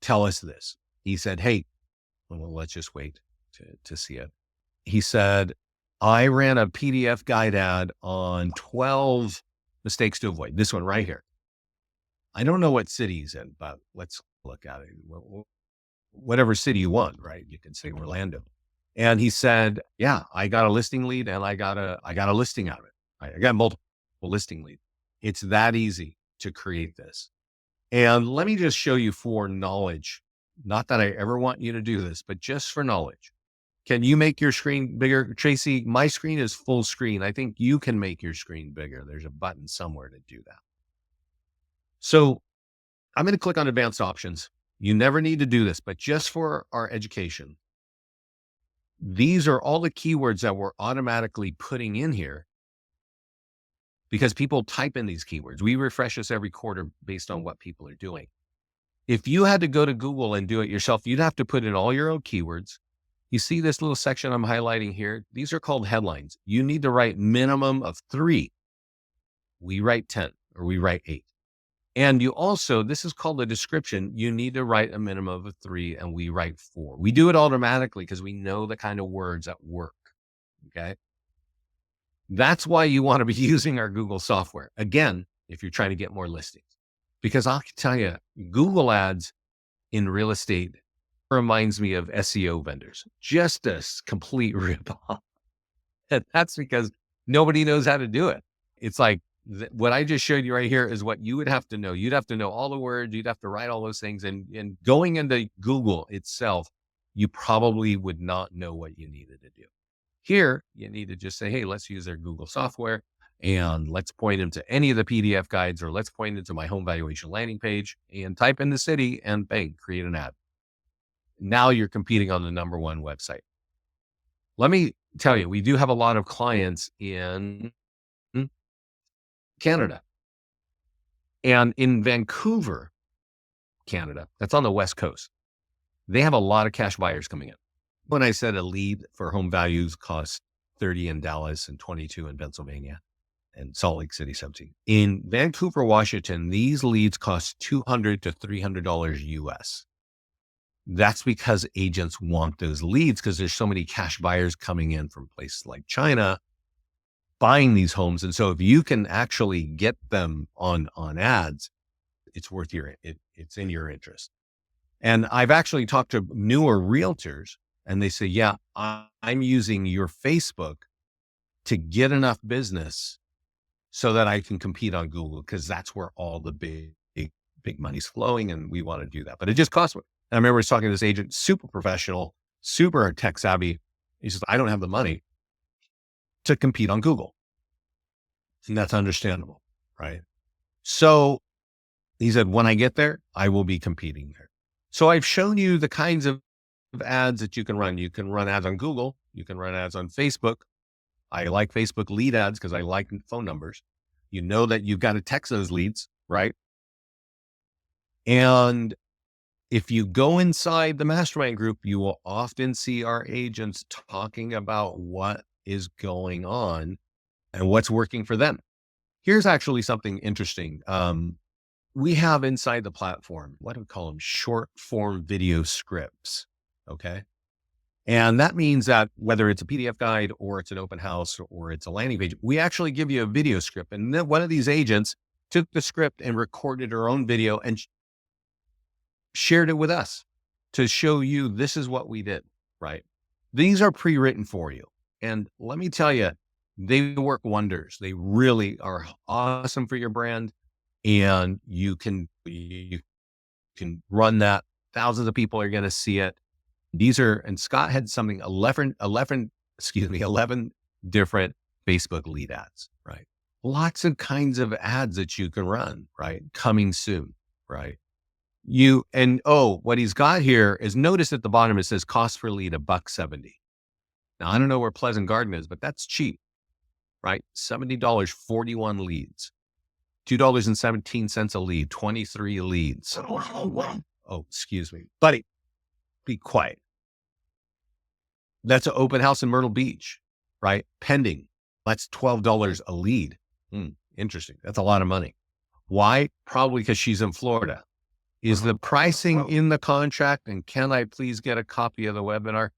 tell us this. He said, hey, well, let's just wait to see it. He said, I ran a PDF guide ad on 12 mistakes to avoid. This one right here. I don't know what city he's in, but let's look at it. Whatever city you want, right? You can say Orlando. And he said, yeah, I got a listing lead and I got a listing out of it. I got multiple listing leads. It's that easy to create this. And let me just show you for knowledge. Not that I ever want you to do this, but just for knowledge. Can you make your screen bigger? Tracy, my screen is full screen. I think you can make your screen bigger. There's a button somewhere to do that. So I'm going to click on advanced options. You never need to do this, but just for our education, These are all the keywords that we're automatically putting in here because people type in these keywords. We refresh this every quarter based on what people are doing. If you had to go to Google and do it yourself, you'd have to put in all your own keywords. You see this little section I'm highlighting here? These are called headlines. You need to write minimum of 3. We write 10 or we write 8. And you also, this is called a description. You need to write a minimum of 3 and we write 4. We do it automatically because we know the kind of words that work. Okay. That's why you want to be using our Google software. Again, if you're trying to get more listings, because I'll tell you, Google ads in real estate reminds me of SEO vendors, just a complete ripoff. And that's because nobody knows how to do it. It's like what I just showed you right here is what you would have to know. You'd have to know all the words. You'd have to write all those things. And going into Google itself, you probably would not know what you needed to do. Here, you need to just say, hey, let's use their Google software and let's point them to any of the PDF guides, or let's point them to my home valuation landing page and type in the city and bang, create an ad. Now you're competing on the number one website. Let me tell you, we do have a lot of clients in Canada and in Vancouver, Canada. That's on the West Coast. They have a lot of cash buyers coming in. When I said a lead for home values costs 30 in Dallas and 22 in Pennsylvania and Salt Lake City, 17. In Vancouver, Washington, these leads cost $200 to $300 US. That's because agents want those leads because there's so many cash buyers coming in from places like China buying these homes. And so if you can actually get them on ads, it's worth it's in your interest. And I've actually talked to newer realtors and they say, yeah, I'm using your Facebook to get enough business so that I can compete on Google because that's where all the big money's flowing and we want to do that. But it just costs me. And I remember I was talking to this agent, super professional, super tech savvy. He says, I don't have the money to compete on Google. And that's understandable, right? So he said, when I get there, I will be competing there. So I've shown you the kinds of ads that you can run. You can run ads on Google. You can run ads on Facebook. I like Facebook lead ads because I like phone numbers. You know that you've got to text those leads, right? And if you go inside the mastermind group, you will often see our agents talking about what is going on and what's working for them. Here's actually something interesting. We have inside the platform, what do we call them? Short form video scripts. Okay. And that means that whether it's a PDF guide or it's an open house or it's a landing page, we actually give you a video script. And then one of these agents took the script and recorded her own video and shared it with us to show you this is what we did, right? These are pre-written for you. And let me tell you, they work wonders. They really are awesome for your brand. And you can run that. Thousands of people are going to see it. These are, and Scott had something, 11 different Facebook lead ads, right? Lots of kinds of ads that you can run, right? Coming soon, right? What he's got here is, notice at the bottom, it says cost per lead $1.70. Now, I don't know where Pleasant Garden is, but that's cheap, right? $70, 41 leads, $2.17 a lead, 23 leads. Oh, excuse me, buddy, be quiet. That's an open house in Myrtle Beach, right? Pending. That's $12 a lead. Interesting. That's a lot of money. Why? Probably because she's in Florida. Is the pricing in the contract? And can I please get a copy of the webinar?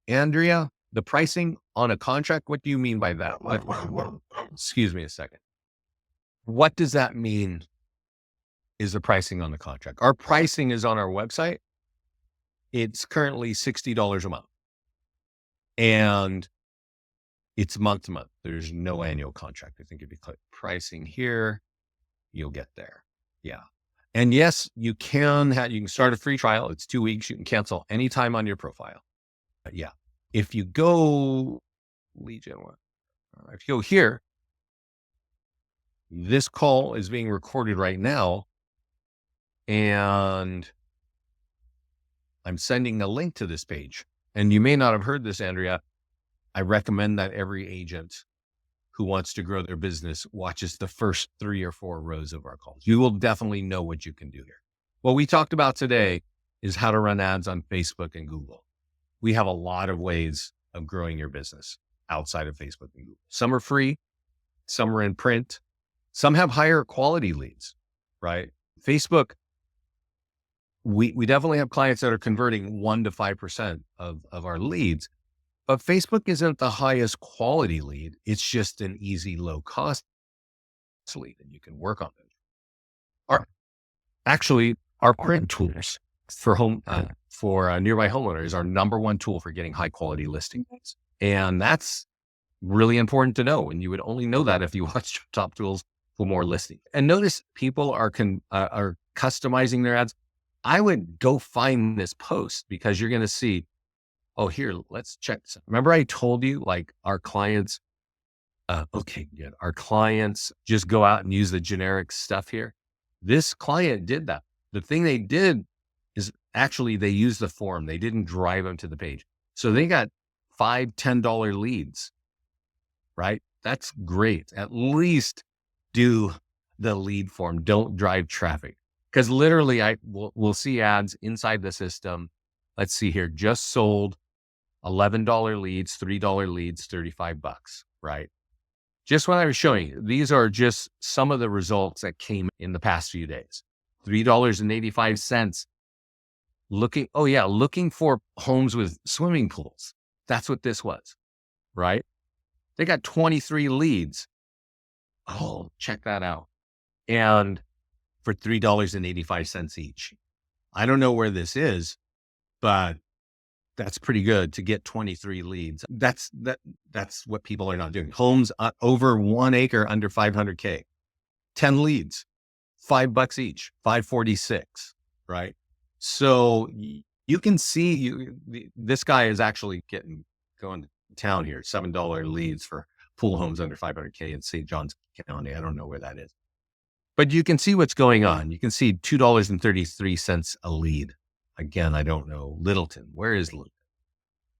Andrea, the pricing on a contract, what do you mean by that? Excuse me a second. What does that mean? Is the pricing on the contract? Our pricing is on our website. It's currently $60 a month. And it's month to month. There's no annual contract. I think if you click pricing here, you'll get there. Yeah. And yes, you can start a free trial. It's 2 weeks. You can cancel anytime on your profile. Yeah. If you go lead gen one, if you go here, this call is being recorded right now. And I'm sending a link to this page. And you may not have heard this, Andrea. I recommend that every agent who wants to grow their business watches the first 3 or 4 rows of our calls. You will definitely know what you can do here. What we talked about today is how to run ads on Facebook and Google. We have a lot of ways of growing your business outside of Facebook and Google. Some are free, some are in print, some have higher quality leads, right? Facebook, we definitely have clients that are converting 1 to 5% of our leads, but Facebook isn't the highest quality lead. It's just an easy, low cost lead, and you can work on it. Our print tools for nearby homeowners are number one tool for getting high quality listings. And that's really important to know. And you would only know that if you watch Top Tools for more listings. And notice people are customizing their ads. I would go find this post because you're going to see, oh, here, let's check this out. Remember I told you like our clients, okay, good. Our clients just go out and use the generic stuff here. This client did that. The thing they did is actually they used the form. They didn't drive them to the page. So they got $5, $10 leads, right? That's great. At least do the lead form. Don't drive traffic. Because literally we'll see ads inside the system. Let's see here. Just sold $11 leads, $3 leads, $35, right? Just what I was showing you. These are just some of the results that came in the past few days. $3.85. Looking for homes with swimming pools. That's what this was, right? They got 23 leads. Oh, check that out. And for $3.85 each. I don't know where this is, but that's pretty good to get 23 leads. That's what people are not doing. Homes over 1 acre under 500K, 10 leads, $5 each, $5.46, right? So you can see this guy is actually going to town here, $7 leads for pool homes under 500K in St. Johns County. I don't know where that is, but you can see what's going on. You can see $2.33 a lead. Again, I don't know. Littleton. Where is Littleton?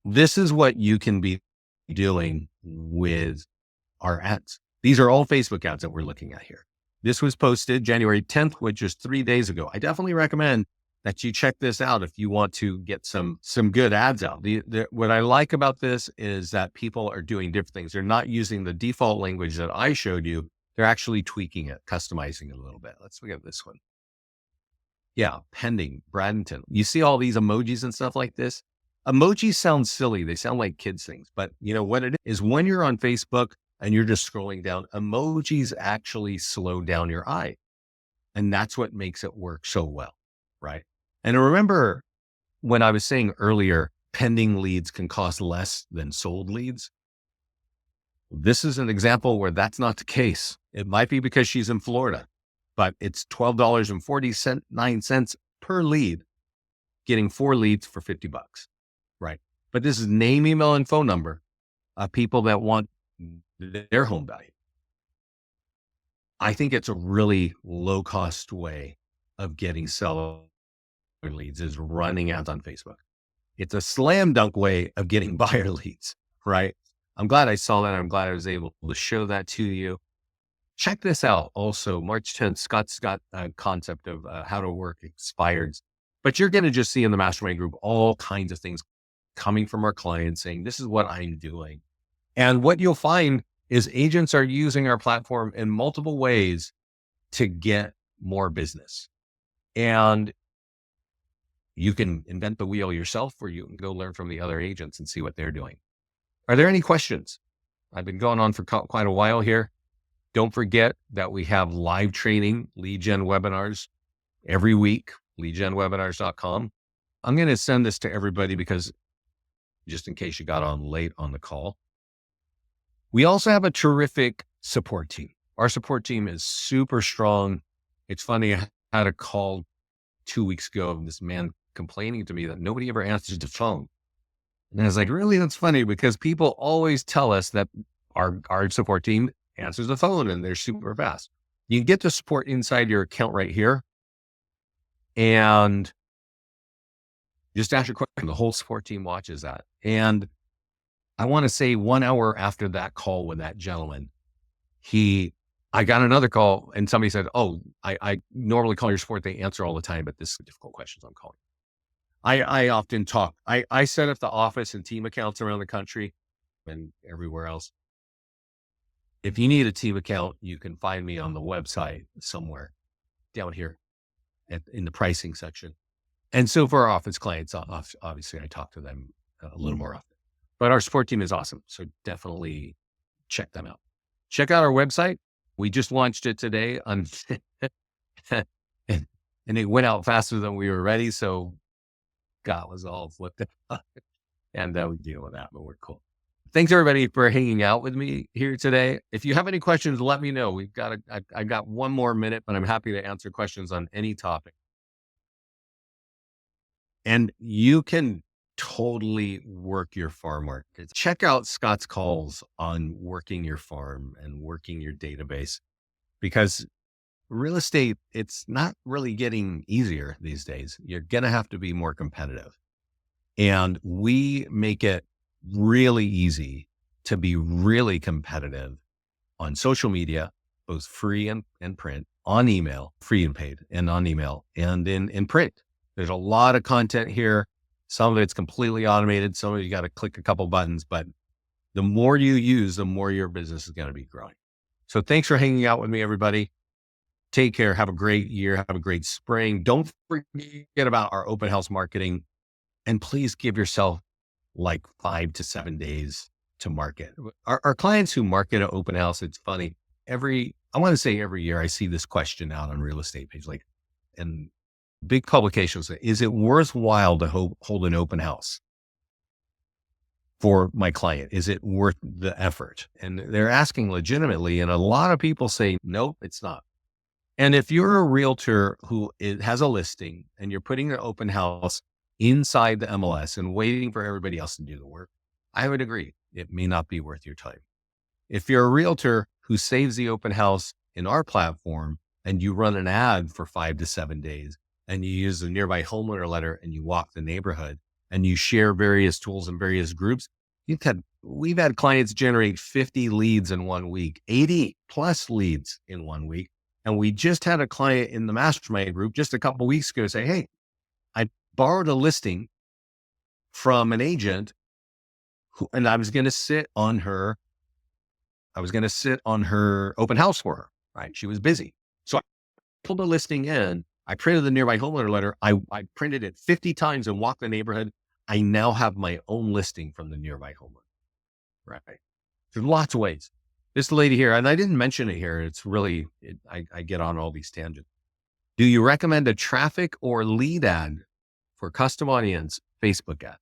This is what you can be doing with our ads. These are all Facebook ads that we're looking at here. This was posted January 10th, which is 3 days ago. I definitely recommend that you check this out if you want to get some good ads out. What I like about this is that people are doing different things. They're not using the default language that I showed you. They're actually tweaking it, customizing it a little bit. Let's look at this one. Yeah, pending, Bradenton. You see all these emojis and stuff like this? Emojis sound silly. They sound like kids things, but you know what it is when you're on Facebook and you're just scrolling down, emojis actually slow down your eye. And that's what makes it work so well, right? And remember when I was saying earlier, pending leads can cost less than sold leads. This is an example where that's not the case. It might be because she's in Florida, but it's $12.49 per lead, getting 4 leads for $50, right? But this is name, email, and phone number of people that want their home value. I think it's a really low cost way of getting seller leads is running ads on Facebook. It's a slam dunk way of getting buyer leads, right? I'm glad I saw that. I'm glad I was able to show that to you. Check this out. Also, March 10th, Scott's got a concept of how to work expired, but you're going to just see in the mastermind group all kinds of things coming from our clients saying, this is what I'm doing. And what you'll find is agents are using our platform in multiple ways to get more business. And you can invent the wheel yourself, or you can go learn from the other agents and see what they're doing. Are there any questions? I've been going on for quite a while here. Don't forget that we have live training, lead gen webinars every week, leadgenwebinars.com. I'm going to send this to everybody because just in case you got on late on the call. We also have a terrific support team. Our support team is super strong. It's funny, I had a call 2 weeks ago of this man complaining to me that nobody ever answers the phone. And I was like, really? That's funny because people always tell us that our support team answers the phone and they're super fast. You can get the support inside your account right here. And Just ask your question. The whole support team watches that. And I want to say 1 hour after that call with that gentleman, I got another call and somebody said, "Oh, I normally call your support. They answer all the time, but this is difficult questions I'm calling." I often talk. I set up the office and team accounts around the country and everywhere else. If you need a team account, you can find me on the website somewhere down here in the pricing section. And so for our office clients, obviously I talk to them a little more often, but our support team is awesome. So definitely check them out. Check out our website. We just launched it today on, and it went out faster than we were ready. So God was all flipped out and we deal with that, but we're cool. Thanks everybody for hanging out with me here today. If you have any questions, let me know. I got 1 more minute, but I'm happy to answer questions on any topic. And you can totally work your farm markets. Check out Scott's calls on working your farm and working your database, because real estate, it's not really getting easier these days. You're going to have to be more competitive. And we make it really easy to be really competitive on social media, both free and print, on email, free and paid, and on email, and in print. There's a lot of content here. Some of it's completely automated. Some of it you got to click a couple buttons, but the more you use, the more your business is going to be growing. So thanks for hanging out with me, everybody. Take care. Have a great year. Have a great spring. Don't forget about our open house marketing, and please give yourself like 5 to 7 days to market. Our clients who market an open house, it's funny. I want to say every year I see this question out on real estate page, like, and big publications say, is it worthwhile to hold an open house for my client? Is it worth the effort? And they're asking legitimately. And a lot of people say, nope, it's not. And if you're a realtor who has a listing and you're putting an open house inside the MLS and waiting for everybody else to do the work, I would agree. It may not be worth your time. If you're a realtor who saves the open house in our platform and you run an ad for 5 to 7 days and you use the nearby homeowner letter and you walk the neighborhood and you share various tools in various groups, we've had clients generate 50 leads in 1 week, 80 plus leads in 1 week. And we just had a client in the mastermind group just a couple of weeks ago say, hey, I borrowed a listing from an agent and I was going to sit on her open house for her, right? She was busy. So I pulled the listing in. I printed the nearby homeowner letter. I printed it 50 times and walked the neighborhood. I now have my own listing from the nearby homeowner, right? There's lots of ways. This lady here, and I didn't mention it here. It's really, I get on all these tangents. Do you recommend a traffic or lead ad for custom audience Facebook ad?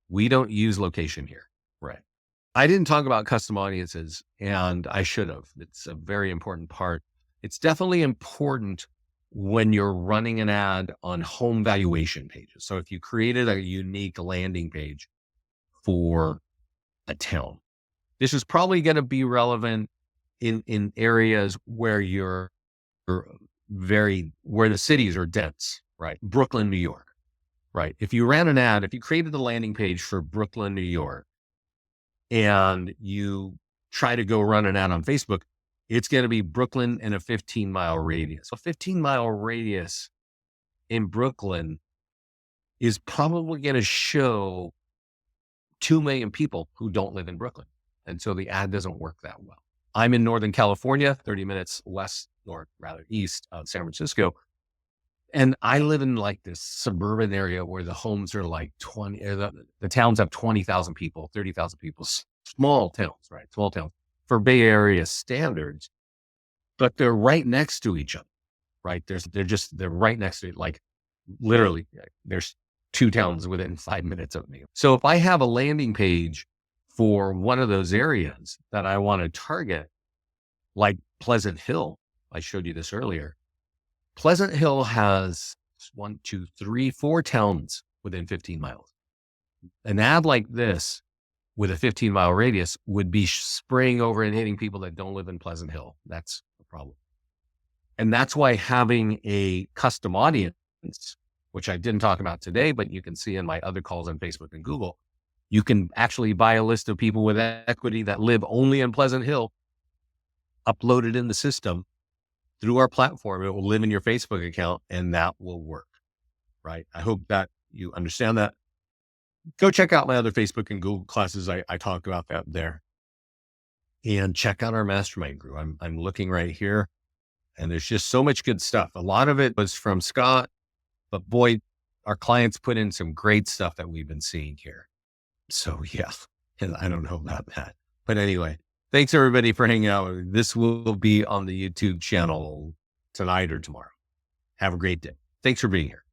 We don't use location here, right? I didn't talk about custom audiences, and I should have. It's a very important part. It's definitely important when you're running an ad on home valuation pages. So if you created a unique landing page for a town, this is probably going to be relevant in areas where where the cities are dense, right? Brooklyn, New York, right? If you ran an ad, if you created the landing page for Brooklyn, New York, and you try to go run an ad on Facebook, it's going to be Brooklyn in a 15-mile radius. A 15-mile radius in Brooklyn is probably going to show 2 million people who don't live in Brooklyn. And so the ad doesn't work that well. I'm in Northern California, 30 minutes east of San Francisco. And I live in like this suburban area where the homes are like the towns have 20,000 people, 30,000 people, small towns, right? Small towns for Bay Area standards, but they're right next to each other, right? They're right next to it. Like literally there's 2 towns within 5 minutes of me. So if I have a landing page for one of those areas that I want to target, like Pleasant Hill, I showed you this earlier. Pleasant Hill has 1, 2, 3, 4 towns within 15 miles. An ad like this with a 15-mile radius would be spraying over and hitting people that don't live in Pleasant Hill. That's the problem. And that's why having a custom audience which I didn't talk about today, but you can see in my other calls on Facebook and Google, you can actually buy a list of people with equity that live only in Pleasant Hill, upload it in the system through our platform. It will live in your Facebook account and that will work, right? I hope that you understand that. Go check out my other Facebook and Google classes. I talk about that there. And check out our mastermind group. I'm looking right here and there's just so much good stuff. A lot of it was from Scott, but boy, our clients put in some great stuff that we've been seeing here. So yeah, and I don't know about that, but anyway, thanks everybody for hanging out. This will be on the YouTube channel tonight or tomorrow. Have a great day. Thanks for being here.